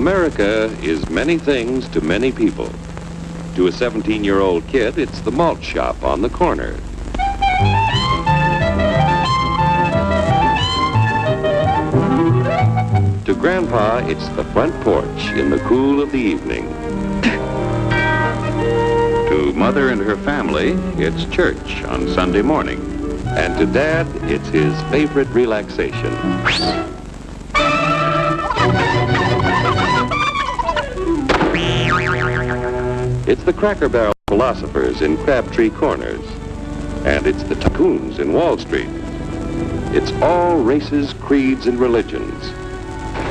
America is many things to many people. To a 17-year-old kid, it's the malt shop on the corner. To Grandpa, it's the front porch in the cool of the evening. To Mother and her family, it's church on Sunday morning. And to Dad, it's his favorite relaxation. It's the Cracker Barrel philosophers in Crabtree Corners. And it's the tycoons in Wall Street. It's all races, creeds, and religions.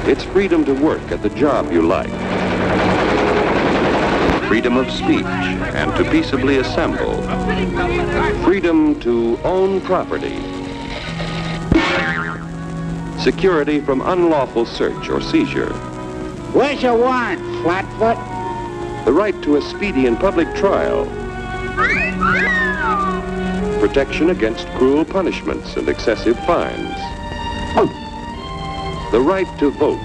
It's freedom to work at the job you like. Freedom of speech and to peaceably assemble. Freedom to own property. Security from unlawful search or seizure. Where's your warrant, Flatfoot? The right to a speedy and public trial. Protection against cruel punishments and excessive fines. The right to vote.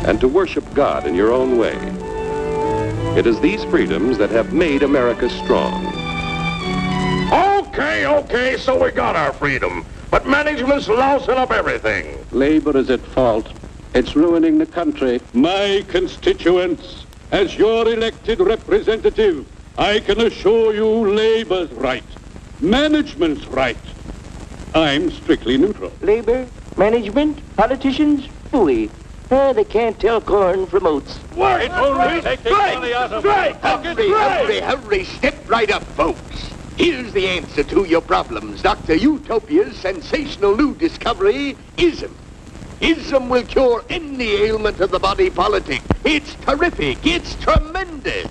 And to worship God in your own way. It is these freedoms that have made America strong. Okay, so we got our freedom. But management's lousing up everything. Labor is at fault. It's ruining the country. My constituents, as your elected representative, I can assure you Labor's right. Management's right. I'm strictly neutral. Labor, management, politicians, phooey. They can't tell corn from oats. Wait, take the money out of Strike! Hurry, step right up, folks. Here's the answer to your problems. Dr. Utopia's sensational new discovery, ism. Ism will cure any ailment of the body politic. It's terrific. It's tremendous.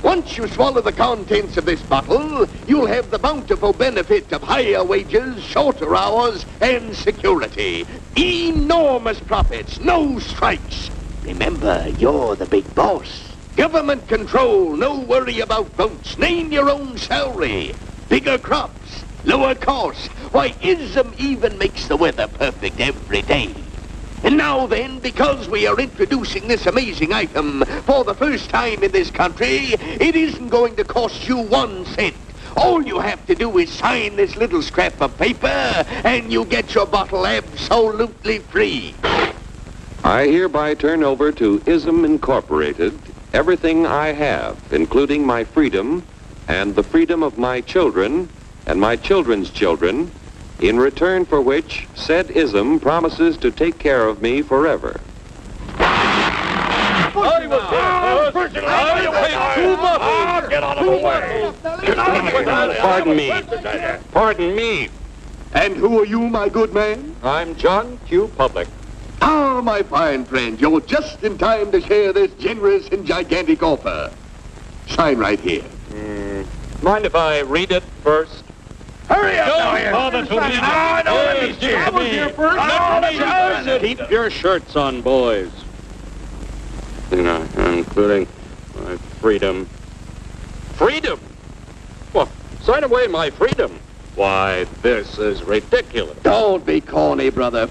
Once you swallow the contents of this bottle, you'll have the bountiful benefit of higher wages, shorter hours, and security. Enormous profits, no strikes. Remember, you're the big boss. Government control, no worry about votes. Name your own salary. Bigger crops, lower costs. Why, ism even makes the weather perfect every day. And now then, because we are introducing this amazing item for the first time in this country, it isn't going to cost you 1 cent. All you have to do is sign this little scrap of paper, and you get your bottle absolutely free. I hereby turn over to ISM Incorporated everything I have, including my freedom and the freedom of my children and my children's children, in return for which said ISM promises to take care of me forever. Get out of the way! Pardon me. And who are you, my good man? I'm John Q. Public. Ah, my fine friend, you're just in time to share this generous and gigantic offer. Sign right here. Mind if I read it first? Hurry up now! Keep your shirts on, boys. Including my freedom. Freedom? Well, sign away my freedom. Why, this is ridiculous. Don't be corny, brother.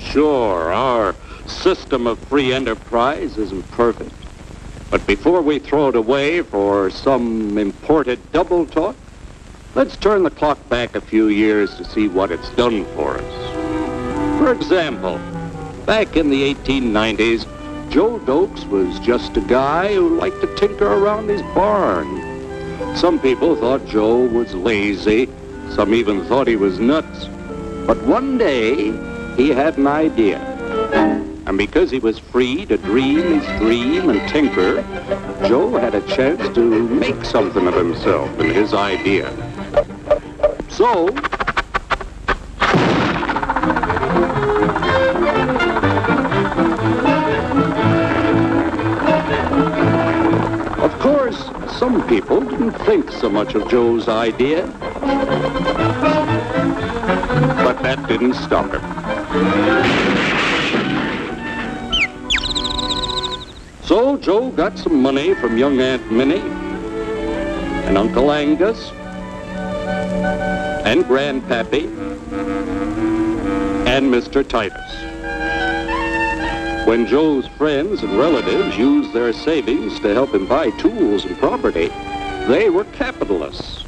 Sure, our system of free enterprise isn't perfect. But before we throw it away for some imported double talk, let's turn the clock back a few years to see what it's done for us. For example, back in the 1890s, Joe Dokes was just a guy who liked to tinker around his barn. Some people thought Joe was lazy. Some even thought he was nuts. But one day, he had an idea. And because he was free to dream his dream and tinker, Joe had a chance to make something of himself and his idea. So, of course, some people didn't think so much of Joe's idea. But that didn't stop him. So Joe got some money from young Aunt Minnie and Uncle Angus and Grandpappy and Mr. Titus. When Joe's friends and relatives used their savings to help him buy tools and property, they were capitalists.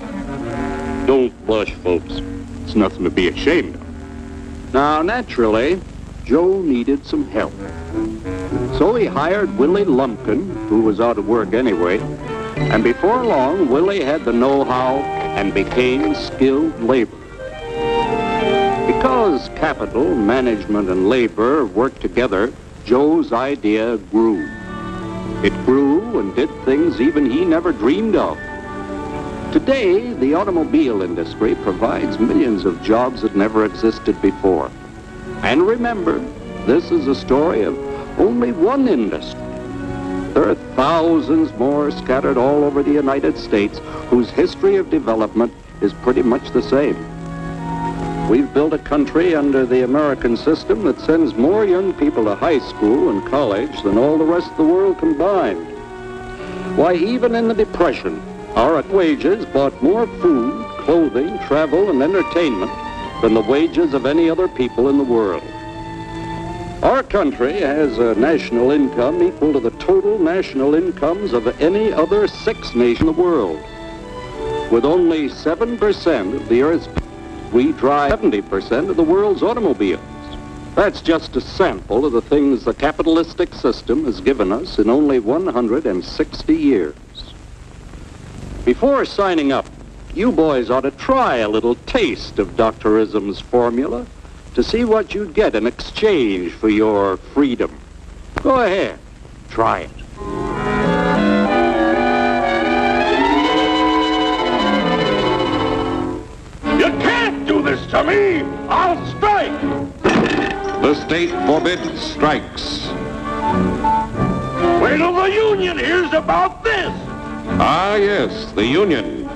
Don't blush, folks. It's nothing to be ashamed of. Now, naturally, Joe needed some help. So he hired Willie Lumpkin, who was out of work anyway, and before long, Willie had the know-how and became skilled labor. Because capital, management, and labor worked together, Joe's idea grew. It grew and did things even he never dreamed of. Today, the automobile industry provides millions of jobs that never existed before. And remember, this is a story of only one industry. There are thousands more scattered all over the United States whose history of development is pretty much the same. We've built a country under the American system that sends more young people to high school and college than all the rest of the world combined. Why, even in the Depression, our wages bought more food, clothing, travel, and entertainment than the wages of any other people in the world. Our country has a national income equal to the total national incomes of any other 6 nations in the world. With only 7% of the Earth's people, we drive 70% of the world's automobiles. That's just a sample of the things the capitalistic system has given us in only 160 years. Before signing up, you boys ought to try a little taste of Dr. Ism's formula to see what you'd get in exchange for your freedom. Go ahead, try it. You can't do this to me! I'll strike! The state forbids strikes. Wait till the union hears about this! Ah, yes, the union.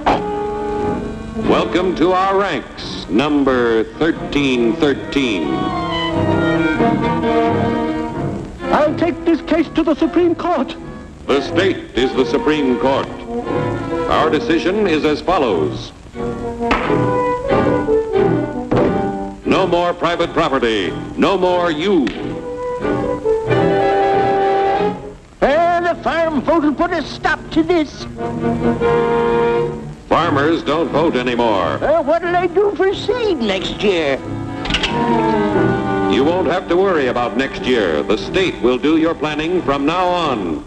Welcome to our ranks, number 1313. I'll take this case to the Supreme Court. The state is the Supreme Court. Our decision is as follows. No more private property. No more you. The farm vote will put a stop to this. Farmers don't vote anymore. What'll I do for seed next year? You won't have to worry about next year. The state will do your planning from now on.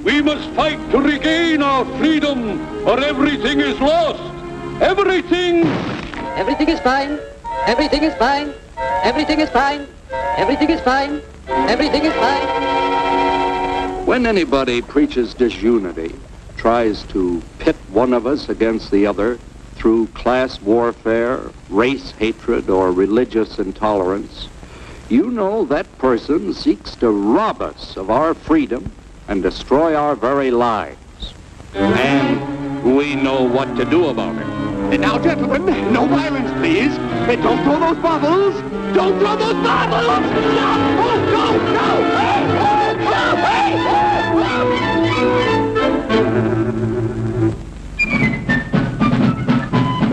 We must fight to regain our freedom, or everything is lost. Everything! Everything is fine. Everything is fine. Everything is fine. Everything is fine. Everything is fine. When anybody preaches disunity, tries to pit one of us against the other through class warfare, race hatred, or religious intolerance, you know that person seeks to rob us of our freedom and destroy our very lives. And we know what to do about it. And now, gentlemen, no violence, please. And don't throw those bottles. Don't throw those bottles! No! Oh, no! No! Hey! Oh, hey!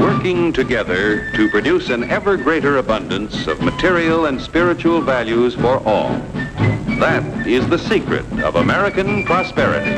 Working together to produce an ever greater abundance of material and spiritual values for all. That is the secret of American prosperity.